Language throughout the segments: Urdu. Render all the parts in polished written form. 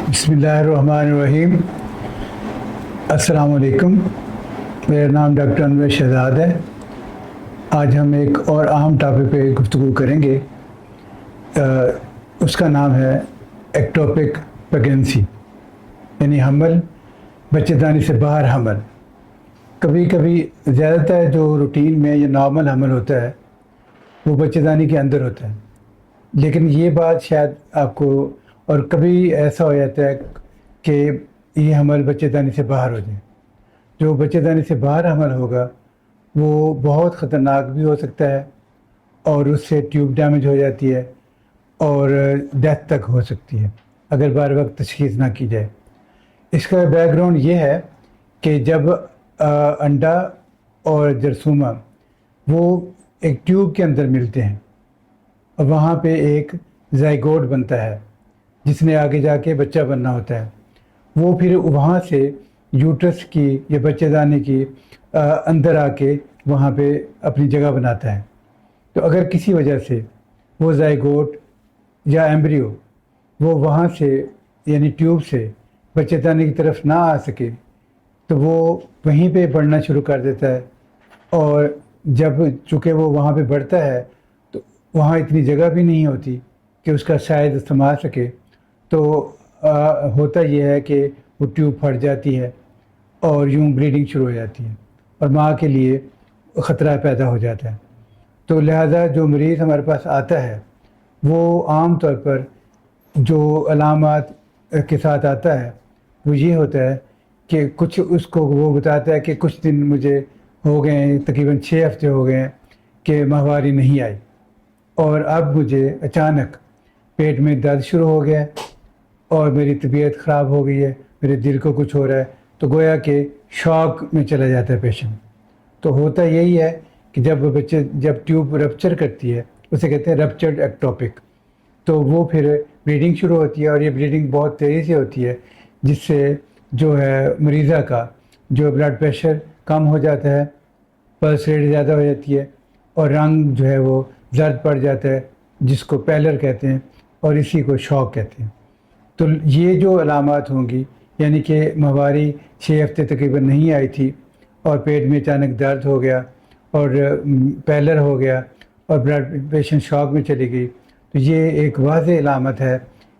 بسم اللہ الرحمن الرحیم۔ السلام علیکم، میرا نام ڈاکٹر انور شہزاد ہے۔ آج ہم ایک اور اہم ٹاپک پہ گفتگو کریں گے۔ اس کا نام ہے ایکٹوپک پریگنینسی، یعنی حمل، بچے دانی سے باہر حمل۔ کبھی کبھی زیادہ تر جو روٹین میں یا نارمل حمل ہوتا ہے وہ بچے دانی کے اندر ہوتا ہے، لیکن یہ بات شاید آپ کو، اور کبھی ایسا ہو جاتا ہے کہ یہ حمل بچے دانی سے باہر ہو جائے۔ جو بچے دانی سے باہر حمل ہوگا وہ بہت خطرناک بھی ہو سکتا ہے، اور اس سے ٹیوب ڈیمیج ہو جاتی ہے اور ڈیتھ تک ہو سکتی ہے اگر بار وقت تشخیص نہ کی جائے۔ اس کا بیک گراؤنڈ یہ ہے کہ جب انڈا اور جرثومہ وہ ایک ٹیوب کے اندر ملتے ہیں اور وہاں پہ ایک زائگوٹ بنتا ہے جس نے آگے جا کے بچہ بننا ہوتا ہے، وہ پھر وہاں سے یوٹرس کی یا بچے دانی کی اندر آ کے وہاں پہ اپنی جگہ بناتا ہے۔ تو اگر کسی وجہ سے وہ زائگوٹ یا ایمبریو وہ وہاں سے یعنی ٹیوب سے بچے دانی کی طرف نہ آ سکے تو وہ وہیں پہ بڑھنا شروع کر دیتا ہے، اور جب چونکہ وہ وہاں پہ بڑھتا ہے تو وہاں اتنی جگہ بھی نہیں ہوتی کہ اس کا شاید استعمال سکے، تو ہوتا یہ ہے کہ وہ ٹیوب پھٹ جاتی ہے اور یوں بلیڈنگ شروع ہو جاتی ہے اور ماں کے لیے خطرہ پیدا ہو جاتا ہے۔ تو لہٰذا جو مریض ہمارے پاس آتا ہے وہ عام طور پر جو علامات کے ساتھ آتا ہے وہ یہ ہوتا ہے کہ کچھ اس کو وہ بتاتا ہے کہ کچھ دن مجھے ہو گئے ہیں، تقریباً 6 ہفتے ہو گئے ہیں کہ ماہواری نہیں آئی، اور اب مجھے اچانک پیٹ میں درد شروع ہو گیا ہے اور میری طبیعت خراب ہو گئی ہے، میرے دل کو کچھ ہو رہا ہے، تو گویا کہ شاک میں چلا جاتا ہے پیشنٹ۔ تو ہوتا یہی ہے کہ جب ٹیوب رپچر کرتی ہے، اسے کہتے ہیں رپچرڈ ایکٹوپک، تو وہ پھر بلیڈنگ شروع ہوتی ہے، اور یہ بلیڈنگ بہت تیزی سے ہوتی ہے جس سے جو ہے مریضہ کا جو بلڈ پریشر کم ہو جاتا ہے، پلس ریٹ زیادہ ہو جاتی ہے، اور رنگ جو ہے وہ زرد پڑ جاتا ہے جس کو پیلر کہتے ہیں، اور اسی کو شوک کہتے ہیں۔ تو یہ جو علامات ہوں گی، یعنی کہ ماہواری 6 ہفتے تقریباً نہیں آئی تھی اور پیٹ میں اچانک درد ہو گیا اور پیلر ہو گیا اور بلڈ پیشنٹ شوک میں چلی گئی، تو یہ ایک واضح علامت ہے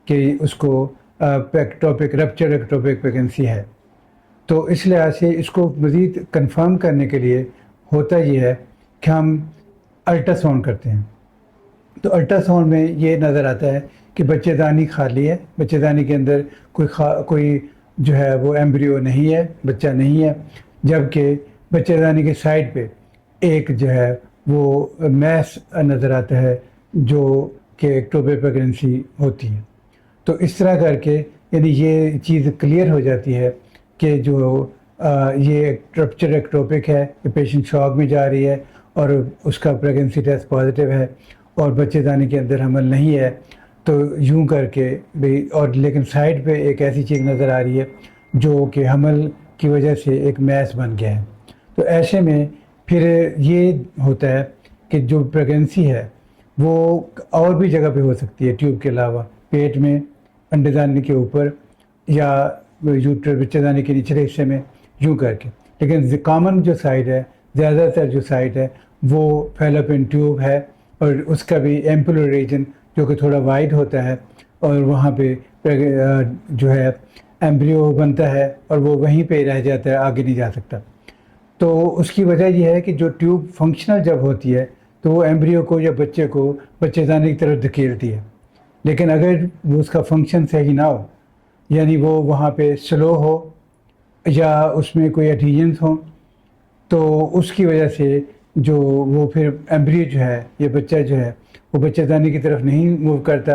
کہ اس کو ایکٹوپک رپچر ایکٹوپک پریگنینسی ہے۔ تو اس لحاظ سے اس کو مزید کنفرم کرنے کے لیے ہوتا یہ ہے کہ ہم الٹرا ساؤنڈ کرتے ہیں۔ تو الٹرا ساؤنڈ میں یہ نظر آتا ہے کہ بچے دانی خالی ہے، بچے دانی کے اندر کوئی جو ہے وہ ایمبریو نہیں ہے، بچہ نہیں ہے، جبکہ بچے دانی کے سائڈ پہ ایک جو ہے وہ میس نظر آتا ہے جو کہ ایکٹوپک پریگنینسی ہوتی ہے۔ تو اس طرح کر کے یعنی یہ چیز کلیئر ہو جاتی ہے کہ جو یہ رپچر ایکٹوپک ہے، کہ پیشنٹ شوک میں جا رہی ہے اور اس کا پریگنینسی ٹیسٹ پازیٹیو ہے اور بچے دانی کے اندر حمل نہیں ہے، تو یوں کر کے بھی، اور لیکن سائڈ پہ ایک ایسی چیز نظر آ رہی ہے جو کہ حمل کی وجہ سے ایک میس بن گیا ہے۔ تو ایسے میں پھر یہ ہوتا ہے کہ جو پریگنینسی ہے وہ اور بھی جگہ پہ ہو سکتی ہے ٹیوب کے علاوہ، پیٹ میں، انڈے دانی کے اوپر، یا یوٹر بچے دانی کے نچلے حصے میں، یوں کر کے۔ لیکن کامن جو سائٹ ہے، زیادہ تر جو سائٹ ہے وہ فیلوپین ٹیوب ہے، اور اس کا بھی ایمپولر ریجن جو کہ تھوڑا وائڈ ہوتا ہے، اور وہاں پہ جو ہے ایمبریو بنتا ہے اور وہ وہیں پہ رہ جاتا ہے، آگے نہیں جا سکتا۔ تو اس کی وجہ یہ ہے کہ جو ٹیوب فنکشنل جب ہوتی ہے تو وہ ایمبریو کو یا بچے کو بچے دانی کی طرف دھکیلتی ہے، لیکن اگر وہ اس کا فنکشن صحیح نہ ہو، یعنی وہ وہاں پہ سلو ہو یا اس میں کوئی ایڈہیژنس ہوں، تو اس کی وجہ سے جو وہ پھر ایمبریو جو ہے یا بچہ جو ہے وہ بچہ دانی کی طرف نہیں موو کرتا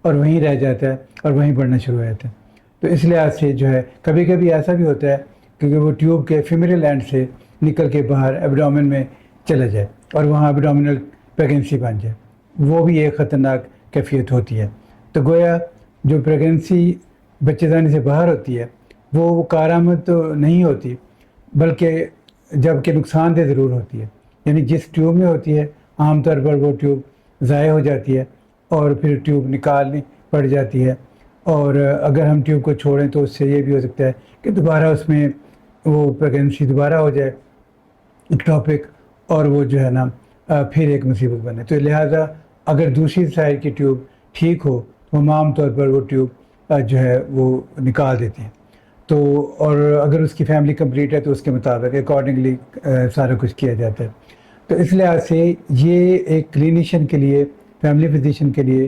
اور وہیں رہ جاتا ہے اور وہیں بڑھنا شروع ہو جاتا ہے۔ تو اس لحاظ سے جو ہے کبھی کبھی ایسا بھی ہوتا ہے کیونکہ وہ ٹیوب کے فیمیرل اینڈ سے نکل کے باہر ایبڈومن میں چلا جائے اور وہاں ایبڈومینل پریگنینسی بن جائے، وہ بھی ایک خطرناک کیفیت ہوتی ہے۔ تو گویا جو پریگنینسی بچے دانی سے باہر ہوتی ہے وہ کارآمد تو نہیں ہوتی، بلکہ جب کہ نقصان دہ ضرور ہوتی ہے، یعنی جس ٹیوب میں ہوتی ہے عام طور پر وہ ٹیوب ضائع ہو جاتی ہے اور پھر ٹیوب نکالنی پڑ جاتی ہے، اور اگر ہم ٹیوب کو چھوڑیں تو اس سے یہ بھی ہو سکتا ہے کہ دوبارہ اس میں وہ پریگنسی دوبارہ ہو جائے اکٹوپک، اور وہ جو ہے نا پھر ایک مصیبت بنے. تو لہٰذا اگر دوسری سائڈ کی ٹیوب ٹھیک ہو تو ہم عام طور پر وہ ٹیوب جو ہے وہ نکال دیتے ہیں. تو اور اگر اس کی فیملی کمپلیٹ ہے تو اس کے مطابق اکارڈنگلی سارا کچھ کیا جاتا ہے. تو اس لحاظ سے یہ ایک کلینیشین کے لیے، فیملی فزیشین کے لیے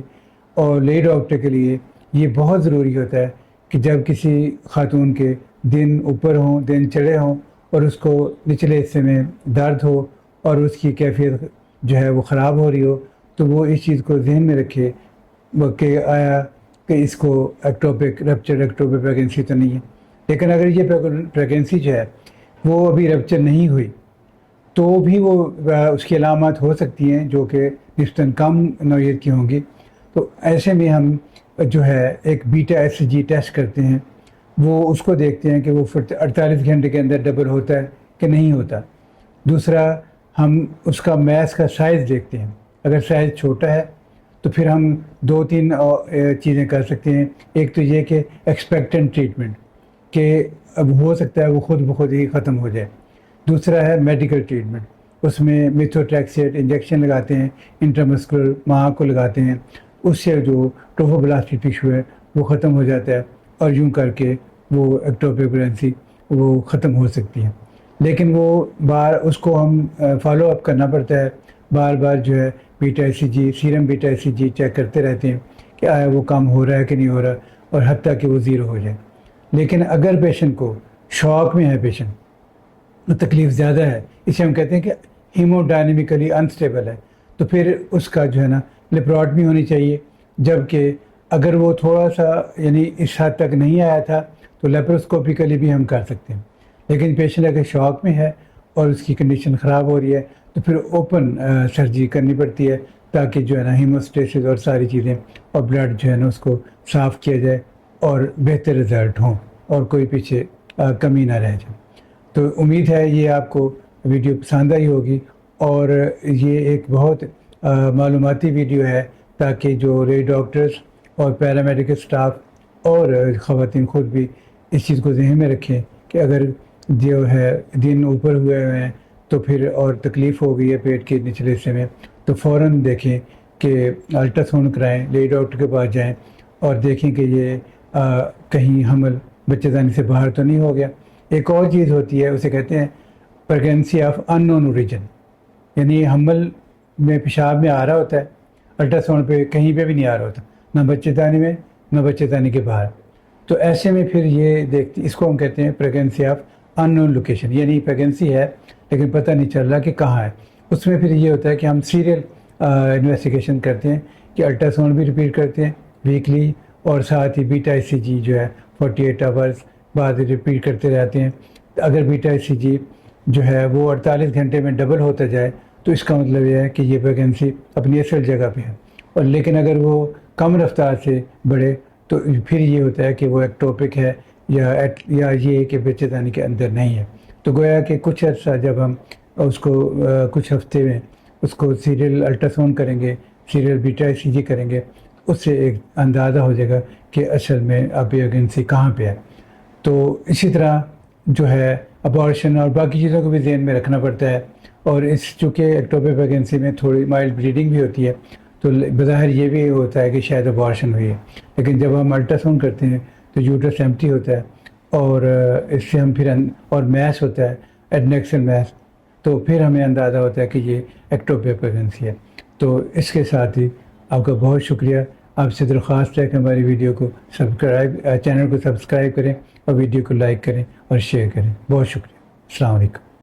اور لے ڈاکٹر کے لیے یہ بہت ضروری ہوتا ہے کہ جب کسی خاتون کے دن اوپر ہوں، دن چڑھے ہوں اور اس کو نچلے حصے میں درد ہو اور اس کی کیفیت جو ہے وہ خراب ہو رہی ہو، تو وہ اس چیز کو ذہن میں رکھے کہ آیا کہ اس کو ایکٹوپک رپچر ایکٹوپک پریگنسی تو نہیں ہے. لیکن اگر یہ پریگنسی جو ہے وہ ابھی رپچر نہیں ہوئی تو بھی وہ اس کی علامات ہو سکتی ہیں جو کہ نسبتاً کم نوعیت کی ہوں گی. تو ایسے میں ہم جو ہے ایک بیٹا ایس جی ٹیسٹ کرتے ہیں، وہ اس کو دیکھتے ہیں کہ وہ 48 گھنٹے کے اندر ڈبل ہوتا ہے کہ نہیں ہوتا. دوسرا ہم اس کا میس کا سائز دیکھتے ہیں، اگر سائز چھوٹا ہے تو پھر ہم 2-3 چیزیں کر سکتے ہیں. ایک تو یہ کہ ایکسپیکٹنٹ ٹریٹمنٹ، کہ اب ہو سکتا ہے وہ خود بخود ہی ختم ہو جائے. دوسرا ہے میڈیکل ٹریٹمنٹ، اس میں میتھوٹریکسیٹ انجیکشن لگاتے ہیں، انٹرامسکولر ماں کو لگاتے ہیں، اس سے جو ٹروفوبلاسٹک ٹیشو ہے وہ ختم ہو جاتا ہے اور یوں کر کے وہ ایکٹوپک پریگنسی وہ ختم ہو سکتی ہے. لیکن وہ اس کو ہم فالو اپ کرنا پڑتا ہے، بار بار جو ہے بیٹا ایس سی جی، سیرم بیٹا ایس سی جی چیک کرتے رہتے ہیں کہ آیا وہ کم ہو رہا ہے کہ نہیں ہو رہا، اور حتیٰ کہ وہ زیرو ہو جائے. لیکن اگر پیشنٹ کو شوق میں ہے، پیشنٹ تکلیف زیادہ ہے، اسے ہم کہتے ہیں کہ ہیمو ڈائنیمیکلی انسٹیبل ہے، تو پھر اس کا جو ہے نا لیپروٹمی ہونی چاہیے. جبکہ اگر وہ تھوڑا سا یعنی اس حد تک نہیں آیا تھا تو لیپروسکوپیکلی بھی ہم کر سکتے ہیں. لیکن پیشنٹ اگر شوق میں ہے اور اس کی کنڈیشن خراب ہو رہی ہے تو پھر اوپن سرجری کرنی پڑتی ہے تاکہ جو ہے نا ہیموسٹیسس اور ساری چیزیں اور بلڈ جو ہے نا اس کو صاف کیا جائے اور بہتر رزلٹ ہوں اور کوئی پیچھے کمی نہ رہ جائے. تو امید ہے یہ آپ کو ویڈیو پسند آئی ہوگی، اور یہ ایک بہت معلوماتی ویڈیو ہے تاکہ جو ری ڈاکٹرز اور پیرامیڈیکل سٹاف اور خواتین خود بھی اس چیز کو ذہن میں رکھیں کہ اگر جو ہے دن اوپر ہوئے ہیں تو پھر اور تکلیف ہو گئی ہے پیٹ کے نچلے حصے میں تو فوراً دیکھیں کہ الٹرا ساؤنڈ کرائیں، لیڈی ڈاکٹر کے پاس جائیں اور دیکھیں کہ یہ کہیں حمل بچے دانی سے باہر تو نہیں ہو گیا. ایک اور چیز ہوتی ہے، اسے کہتے ہیں pregnancy of unknown origin, یعنی حمل میں پیشاب میں آ رہا ہوتا ہے، الٹرا ساؤنڈ پہ کہیں پہ بھی نہیں آ رہا ہوتا، نہ بچے دانی میں نہ بچے دانی کے باہر. تو ایسے میں پھر یہ دیکھتی، اس کو ہم کہتے ہیں pregnancy of unknown location, یعنی پریگنسی ہے لیکن پتہ نہیں چل رہا کہ کہاں ہے. اس میں پھر یہ ہوتا ہے کہ ہم سیریل انویسٹیگیشن کرتے ہیں کہ الٹرا ساؤنڈ بھی ریپیٹ کرتے ہیں ویکلی، اور ساتھ ہی بیٹا ایس سی جی جو ہے 48 آورس بعد ریپیٹ کرتے رہتے ہیں. اگر بیٹا ایس سی جی جو ہے وہ 48 گھنٹے میں ڈبل ہوتا جائے تو اس کا مطلب یہ ہے کہ یہ پریگنسی اپنی اصل جگہ پہ ہے. اور لیکن اگر وہ کم رفتار سے بڑھے تو پھر یہ ہوتا ہے کہ وہ ایکٹوپک ہے یا یہ کہ بچے دانی کے اندر نہیں ہے. تو گویا کہ کچھ عرصہ جب ہم اس کو کچھ ہفتے میں اس کو سیریل الٹرا ساؤنڈ کریں گے، سیریل بیٹا ای سی جی کریں گے، اس سے ایک اندازہ ہو جائے گا کہ اصل میں اب ایجنسی کہاں پہ ہے. تو اسی طرح جو ہے ابارشن اور باقی چیزوں کو بھی ذہن میں رکھنا پڑتا ہے. اور اس چونکہ ایکٹوپک پریگنسی میں تھوڑی مائلڈ بلیڈنگ بھی ہوتی ہے تو بظاہر یہ بھی ہوتا ہے کہ شاید ابارشن ہوئی ہے، لیکن جب ہم الٹرا ساؤنڈ کرتے ہیں تو یوٹرس ایمپٹی ہوتا ہے اور اس سے ہم پھر اور میس ہوتا ہے ایڈنیکسل میس، تو پھر ہمیں اندازہ ہوتا ہے کہ یہ ایکٹوپک پریگنسی ہے. تو اس کے ساتھ ہی آپ کا بہت شکریہ. آپ سے درخواست ہے کہ ہماری ویڈیو کو چینل کو سبسکرائب کریں اور ویڈیو کو لائک کریں اور شیئر کریں. بہت شکریہ. السلام علیکم.